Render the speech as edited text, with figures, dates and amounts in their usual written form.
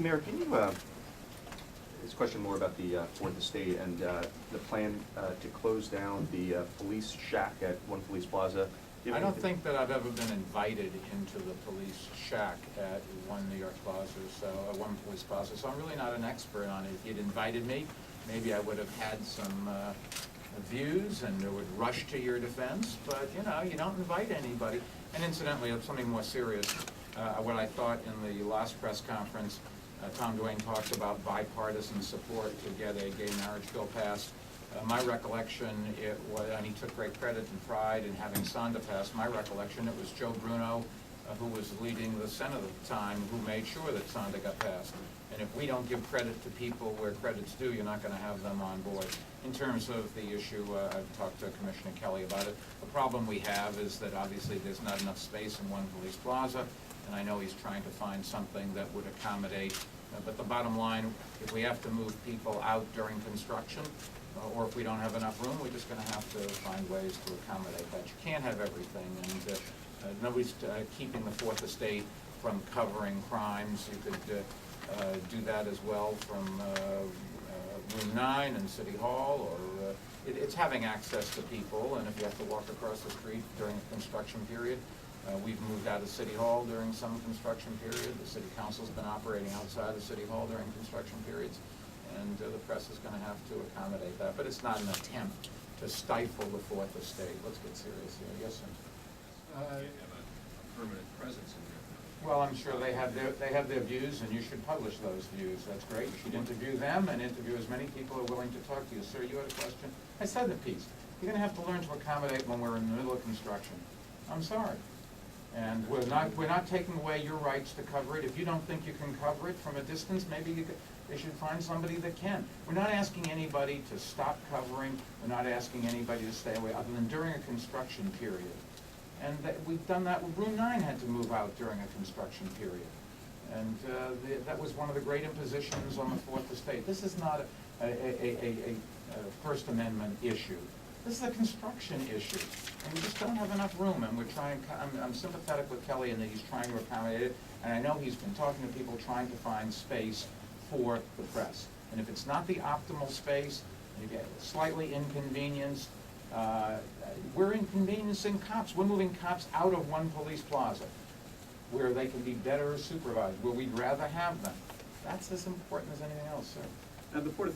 Mayor, can you, this question more about the Fourth Estate and the plan to close down the police shack at One Police Plaza? I don't think that I've ever been invited into the police shack at One New York Plaza, so One Police Plaza. So I'm really not an expert on it. If you'd invited me, maybe I would have had some views and would rush to your defense. But you know, you don't invite anybody. And incidentally, something more serious. What I thought in the last press conference, Tom Duane talked about bipartisan support to get a gay marriage bill passed. My recollection, it was, and he took great credit and pride in having Sonda pass, my recollection, it was Joe Bruno, who was leading the Senate at the time, who made sure that Sonda got passed. And if we don't give credit to people where credit's due, you're not going to have them on board. In terms of the issue, I've talked to Commissioner Kelly about it. The problem we have is that obviously there's not enough space in One Police Plaza, and I know he's trying to find something that would accommodate. But the bottom line, if we have to move people out during construction, or if we don't have enough room, we're just going to have to find ways to accommodate that. You can't have everything, and nobody's keeping the Fourth Estate from covering crimes. You could do that as well from Room 9 and City Hall, or it's having access to people, and if you have to walk across the street during a construction period. We've moved out of City Hall during some construction period. The City Council's been operating outside of City Hall during construction periods. And the press is going to have to accommodate that. But it's not an attempt to stifle the Fourth Estate. Let's get serious here. Yes, sir. Have a permanent presence in there. Well, I'm sure they have their views, and you should publish those views. That's great. You should interview them and interview as many people who are willing to talk to you. Sir, you had a question? I said the piece. You're going to have to learn to accommodate when we're in the middle of construction. I'm sorry. And we're not taking away your rights to cover it. If you don't think you can cover it from a distance, maybe they should find somebody that can. We're not asking anybody to stop covering. We're not asking anybody to stay away, other than during a construction period. And we've done that. Room 9 had to move out during a construction period. And that was one of the great impositions on the Fourth Estate. This is not a First Amendment issue. This is a construction issue, and we just don't have enough room, and we're trying. I'm sympathetic with Kelly in that he's trying to accommodate it, and I know he's been talking to people trying to find space for the press. And if it's not the optimal space, you get slightly inconvenienced. We're inconveniencing cops. We're moving cops out of One Police Plaza, where they can be better supervised, where we'd rather have them. That's as important as anything else, sir. Now, the Port